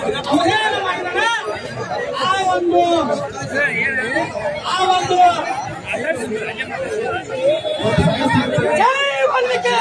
ಅವನೇನು ಮಾಡಿದಾನ ಆ ಒಂದು ಜೈ ವಲ್ಲಿಕೆ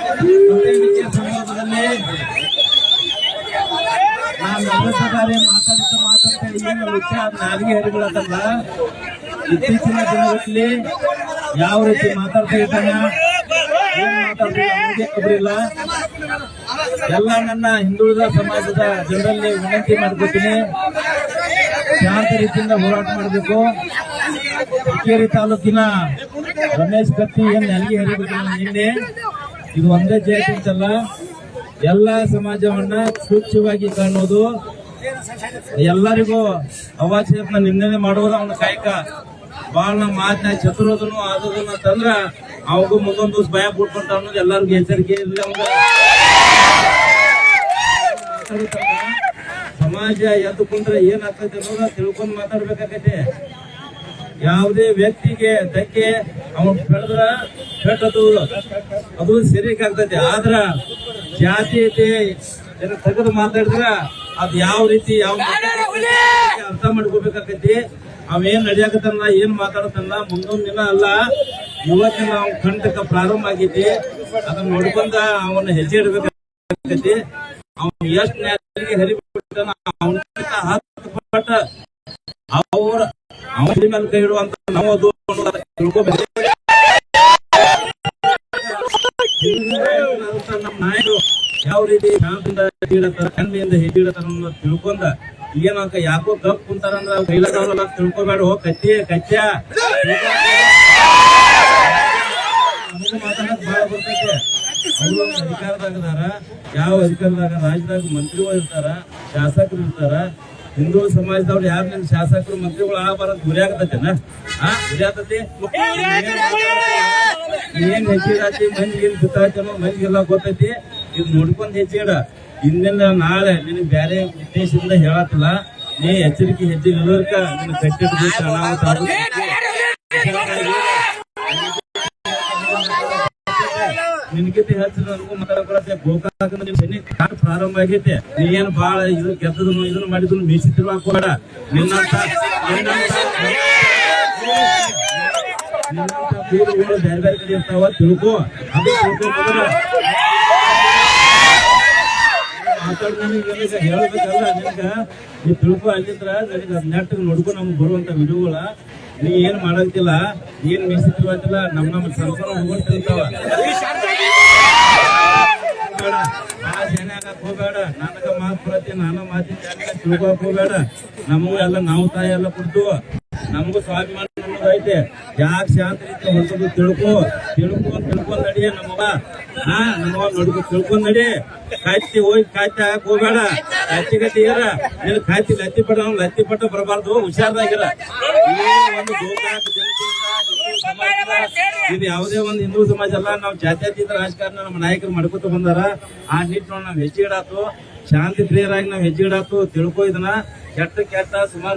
ಮತಎಣಿಕೆ ಸಂದರ್ಭದಲ್ಲಿ ನಾನು ಮಾತಾಡಿದ ಮಾತಂತ ಏನು ವಿಚಾರ ನಾಲಿಗೆ ಹರಿಬಿಡತ್ತಲ್ಲ, ಇತ್ತೀಚಿನ ದಿನಗಳಲ್ಲಿ ಯಾವ ರೀತಿ ಮಾತಾಡ್ತಾ ಇದ್ದಾನ, ಏನ್ ಮಾತಾಡ್ತಿಲ್ಲ ಎಲ್ಲ ನನ್ನ ಹಿಂದುಳಿದ ಸಮಾಜದ ಜನರಲ್ಲಿ ವಿನಂತಿ ಮಾಡ್ಕೊತೀನಿ. ಶಾಂತ ರೀತಿಯಿಂದ ಹೋರಾಟ ಮಾಡಬೇಕು. ಹುಕ್ಕೇರಿ ತಾಲೂಕಿನ ರಮೇಶ್ ಕತ್ತಿ ಏನ್ ನೆಲಗಿ ಹರಿಬೇಕಲ್ಲ ನಿನ್ನೆ, ಇದು ಒಂದೇ ಜಯಂತಲ್ಲ, ಎಲ್ಲ ಸಮಾಜವನ್ನ ಸೂಕ್ಷ್ಮವಾಗಿ ಕಾಣುವುದು, ಎಲ್ಲರಿಗೂ ಅವಾಚ್ಯನ ನಿಂದನೆ ಮಾಡುವುದು ಅವನ ಕಾಯಕ. ಬಾಳ ನಮ್ಮ ಮಾತಿನ ಚತುರೋದನು ಆದದನು ಅಂತಂದ್ರ ಅವಗೂ ಮುಂದೊಂದು ದಿವಸ ಭಯ ಬಿಟ್ಕೊಂತ ಅನ್ನೋದು ಎಲ್ಲರಿಗೂ ಎಚ್ಚರಿಕೆ ಇರಲಿ. ಸಮಾಜ ಎದ್ದು ಕುಂದ್ರೆ ಏನಾಗ್ತೈತೆ ಅನ್ನೋದ ತಿಳ್ಕೊಂಡ್ ಮಾತಾಡ್ಬೇಕಾಗೈತೆ. ಯಾವುದೇ ವ್ಯಕ್ತಿಗೆ ಧಕ್ಕೆ ಅವನ್ ಬೆಳೆದ್ರ ಬೆಟ್ಟದು ಅದು ಸರಿಯಾಗ್ತೈತಿ. ಆದ್ರ ಜಾತೀಯತೆ ತೆಗೆದು ಮಾತಾಡಿದ್ರ ಅದ್ ಯಾವ ರೀತಿ ಯಾವ ಅರ್ಥ ಮಾಡ್ಕೋಬೇಕಾಗೈತಿ. ಅವೇನ್ ನಡೆಯಾಕತ್ತಲ್ಲ, ಏನ್ ಮಾತಾಡತ್ತಲ್ಲ, ಮುಂದೊಂದ್ ದಿನ ಅಲ್ಲ ಇವತ್ತಿನ ನಾವು ಕಂಟಕ ಪ್ರಾರಂಭ ಆಗೈತಿ. ಅದನ್ನ ನೋಡ್ಕೊಂಡ ಅವನ್ನ ಹೆಜ್ಜೆ ಇಡ್ಬೇಕಾಗೈತಿ. ಅವ್ನು ಎಷ್ಟು ನ್ಯಾಯಕ್ಕೆ ಹರಿಬಿಟ್ಟಾನ ಅವನಿಗಿಂತ 10 ಪಟ್ಟ ಅವ್ರ ಅವನ ಮೇಲೆ ಕೈ ಇಡುವಂತ ನಾವು ಅದು ತಿಳ್ಕೋಬೇಕು. ನಮ್ಮ ನಾಯಕರು ಯಾವ ರೀತಿ ಕಣ್ಣಿಂದ ಹೆಜ್ಜಿಡತಾರ ಅನ್ನೋದು ತಿಳ್ಕೊಂಡ ಏನಂತ ಯಾಕೋ ಕಪ್ ಕುಂತಾರಂದ್ರ ಕೈಲಾದವ್ರಲ್ಲ ತಿಳ್ಕೊಬೇಡ. ಕಚ್ಚ ನಮಗೂ ಮಾತಾಡಕ್ ಬಾಳ ಬರ್ತೈತೆ. ಅವರು ಅಧಿಕಾರದಾಗದಾರ, ಯಾವ ಅಧಿಕಾರದಾಗ ರಾಜ್ಯದಾಗ ಮಂತ್ರಿಗಳು ಇರ್ತಾರ, ಶಾಸಕರು ಇರ್ತಾರ. ಹಿಂದೂ ಸಮಾಜದವ್ರು ಯಾರು ನಿಮ್ ಶಾಸಕರು ಮಂತ್ರಿಗಳು ಆಗಬಾರದು ಗುರಿ ಆಗತೈತೆನ? ಗುರಿ ಆಗ್ತತಿ. ಏನ್ ಹೆಚ್ಚಿಡತಿ ಮಂದಿಗೆ ಏನ್ ಬಿತ್ತಾತಿ ಅನ್ನೋ ಮಂದಿಗೆಲ್ಲ ಗೊತ್ತೈತಿ. ಇದು ನೋಡ್ಕೊಂಡ್ ಹೆಚ್ಚಿಡ. ಇನ್ನೆಲ್ಲ ನಾಳೆ ನಿನಗೆ ಬೇರೆ ಉದ್ದೇಶದಿಂದ ಹೇಳತ್ತಿಲ್ಲ, ನೀ ಎಚ್ಚರಿಕೆ ಹೆಜ್ಜೆ ನಿಲ್ಲೋರ್ಕ ನಿನ್ ಕಟ್ಟಿಡ್ಬೇಕು. ಅನಾಹುತ ನಿನ್ಗಿಂತ ಹೆಚ್ಚಿನ ನನಗೂ ಮಾತಾಡಕ್ಕೆ ಗೋಕಾಕ ಪ್ರಾರಂಭ ಆಗೈತೆ. ನೀ ಏನ್ ಬಾಳ ಇದು ಕೆಟ್ಟದನ್ನು ಇದನ್ನು ಮಾಡಿದ್ರು ಮೀಸಿ ತಿರುವಾಕೋಬೇಡ. ನಿನ್ನಂತ ಬೇರೆ ಬೇರೆ ಕಡೆ ಇರ್ತಾವ, ತಿಳ್ಕೊ. ಅದು ತಿಳ್ಕೊಂಡ್ರೆ ಮಾತಾಡ್ ನನಗೆ ಹೇಳ್ಬೇಕಲ್ಲ. ನಿನಗ ನೀ ತಿಳ್ಕೊ. ಅಲ್ಲಿಂದ್ರ ನನಗೆ ನೆಟ್ಟಿಗೆ ನೋಡ್ಕೊಂಡು ನಮ್ಗೆ ಬರುವಂತ ವಿಡಿಯೋಗಳ ನೀ ಏನ್ ಮಾಡಂತಿಲ್ಲ, ಏನ್ ಮೀಸಿ ತಿರುವಂತಿಲ್ಲ. ನಮ್ಮ ಸಂಸಾರ ಹೋಗ್ತಿರ್ತಾವ. ಆ ಜನ ಹೋಗ್ಬೇಡ. ನನಗ ಮಾತು ಬರತ್ತೆ, ನಾನು ಮಾತಿನ ತಿಳ್ಕೊಕ್ ಹೋಗ್ಬೇಡ. ನಮಗೂ ಎಲ್ಲ ನಾವು ತಾಯಿ ಎಲ್ಲ ಕೊಡ್ತು, ನಮಗೂ ಸ್ವಾಭಿಮಾನ ನಮಗೂ ಐತೆ. ಯಾಕೆ ಶಾಂತ ರೀತಿ ಹೊಂದೋದು ತಿಳ್ಕೊಂಡ್ ನಡಿ. ನಮಗ ನೋಡ್ಕೊ ತಿಳ್ಕೊಂಡ್ ನಡಿ. ಕಾಯ್ತಿ ಹೋಗಿ ಕಾಯ್ತಿ ಹಾಕಕ್ ಹೋಗ್ಬೇಡ. ಕತ್ತಿ ಇರ ನಿನ್ ಕಾಯ್ತಿ ಲತ್ತಿ ಪಟ್ಟ ಲತ್ತಿ ಪಟ್ಟ ಬರಬಾರ್ದು. ಹುಷಾರ್ದಾಗಿರ. ಒಂದು ಗೋಕಾಕ ಇದು ಯಾವುದೇ ಒಂದು ಹಿಂದೂ ಸಮಾಜ ಅಲ್ಲ. ನಾವು ಜಾತ್ಯತೀತ ರಾಜಕಾರಣ ನಮ್ಮ ನಾಯಕರು ಮಾಡ್ಕೊತ ಬಂದಾರ. ಆ ನಿಟ್ಟಿನೊಳಗೆ ನಾವ್ ಹೆಜ್ಜೆಗಿಡಾತು, ಶಾಂತಿ ಪ್ರಿಯರಾಗಿ ನಾವ್ ಹೆಜ್ಜೆಗಿಡಾತು. ತಿಳ್ಕೊ. ಇದನ್ನ ಕೆಟ್ಟ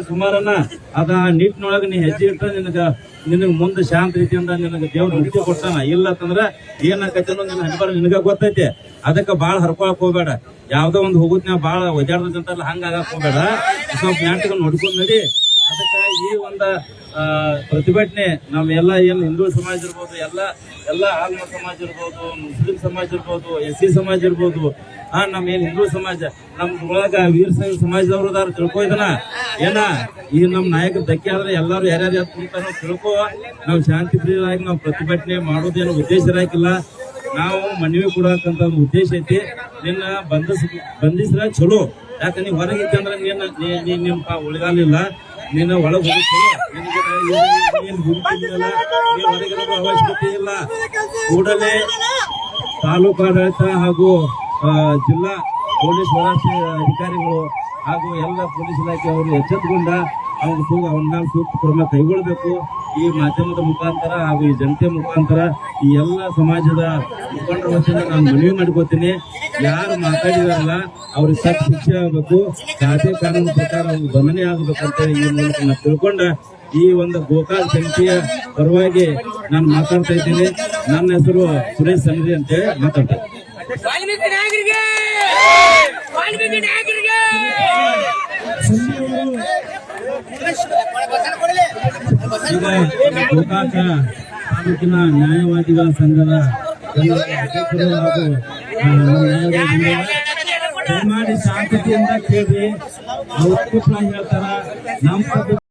ಸುಮಾರನ್ನ ಅದ ನಿಟ್ಟಿನೊಳಗೆ ನೀ ಹೆಜ್ಜೆ ಇಟ್ಟ ನಿನಗ ಮುಂದೆ ಶಾಂತ ರೀತಿಯಿಂದ ನಿನಗೆ ದೇವ್ರ ಮುಕ್ತಿ ಕೊಡ್ತಾನ. ಇಲ್ಲ ಅಂತಂದ್ರ ಏನಾಕೈತೆ ಅನ್ನೋದು ನಿನ್ನ ಹಣಿಬಾರ ನಿನಗ ಗೊತ್ತೈತೆ. ಅದಕ್ಕ ಬಾಳ ಹರ್ಕೊಳಕ್ ಹೋಗ್ಬೇಡ. ಯಾವ್ದೋ ಒಂದು ಹೋಗುತ್ತ ಬಾಳ ಒಜಾಡ್ದಂತಲ್ಲ ಹಂಗಾಗಕ್ ಹೋಗ್ಬೇಡ. ಸ್ವಲ್ಪ ನಾಟಕ ನೋಡ್ಕೊಂಡ್ ನಡಿ. ಅದಕ್ಕ ಈ ಒಂದು ಪ್ರತಿಭಟನೆ ನಾವೆಲ್ಲ ಏನ್ ಹಿಂದೂ ಸಮಾಜ ಇರ್ಬೋದು, ಎಲ್ಲ ಆಲ್ಮ ಸಮಾಜ ಇರ್ಬೋದು, ಮುಸ್ಲಿಂ ಸಮಾಜ ಇರ್ಬೋದು, SC ಸಮಾಜ ಇರ್ಬೋದು, ನಮ್ ಏನ್ ಹಿಂದೂ ಸಮಾಜ ನಮ್ದೊಳಗ ವೀರ ಸಮಾಜದವ್ರು ಅದಾರ. ತಿಳ್ಕೊ. ಇದನ್ನ ಏನ ಈ ನಮ್ ನಾಯಕರ ಧಕ್ಕೆ ಆದ್ರೆ ಎಲ್ಲಾರು ಯಾರ್ಯಾರು ಕುಂತಾನೋ ತಿಳ್ಕೊ. ನಾವು ಶಾಂತಿ ಪ್ರಿಯರಾಗಿ ನಾವು ಪ್ರತಿಭಟನೆ ಮಾಡೋದೇನು ಉದ್ದೇಶ ಇರಾಕಿಲ್ಲ. ನಾವು ಮನವಿ ಕೊಡಕಂತ ಉದ್ದೇಶ ಐತಿ. ನಿನ್ನ ಬಂಧಿಸ್ರ ಚಲೋ. ಯಾಕಂದ್ರೆ ನೀವ್ ಹೊರಗಿದ್ದೆ ಅಂದ್ರೆ ನಿಮ್ ಉಳಿಗಾಲಿಲ್ಲ. ನಿನ್ನ ಒಳಗೆ ಹೊರಗಿರೋದು ಅವಶ್ಯಕತೆ ಇಲ್ಲ. ಕೂಡಲೇ ತಾಲೂಕು ಆಡಳಿತ ಹಾಗೂ ಜಿಲ್ಲಾ ಪೊಲೀಸ್ ವರಿಷ್ಠ ಅಧಿಕಾರಿಗಳು ಹಾಗೂ ಎಲ್ಲ ಪೊಲೀಸ್ ಇಲಾಖೆ ಅವರು ಎಚ್ಚೆತ್ತುಕೊಂಡ ಅವನ್ನ ಸೂಕ್ತ ಕ್ರಮ ಕೈಗೊಳ್ಳಬೇಕು. ಈ ಮಾಧ್ಯಮದ ಮುಖಾಂತರ ಹಾಗೂ ಈ ಜನತೆ ಮುಖಾಂತರ ಈ ಎಲ್ಲ ಸಮಾಜದ ಮುಖಂಡರ ವತಿಯಿಂದ ನಾನು ಮನವಿ ಮಾಡ್ಕೋತೀನಿ. ಯಾರು ಮಾತಾಡಿದಾರಲ್ಲ ಅವ್ರಿಗೆ ಸಖತ್ ಶಿಕ್ಷೆ ಆಗಬೇಕು. ಕಾಯ್ದೆ ಕಾನೂನು ಪ್ರಕಾರ ಅವ್ರಿಗೆ ಗಮನ ಆಗಬೇಕಂತ ಈ ಮೂಲಕ ನಾನು ತಿಳ್ಕೊಂಡ ಈ ಒಂದು ಗೋಕಾಕ್ ಸಮಿತಿಯ ಪರವಾಗಿ ನಾನು ಮಾತಾಡ್ತಾ ಇದ್ದೀನಿ. ನನ್ನ ಹೆಸರು ಸುರೇಶ್ ಸಂಗ್ರಿ ಅಂತ ಹೇಳಿ ಮಾತಾಡ್ತೇನೆ. ಈಗ ಗೋಕಾಕ ತಾಲೂಕಿನ ನ್ಯಾಯವಾದಿಗಳ ಸಂಘದ ಅಧ್ಯಕ್ಷರು ಹಾಗೂ ದಯಮಾಡಿ ಶಾಂತತೆಯಿಂದ ಕೇಳ್ರಿ. ಅವ್ರು ಹೇಳ್ತಾರ ನಮ್ಮ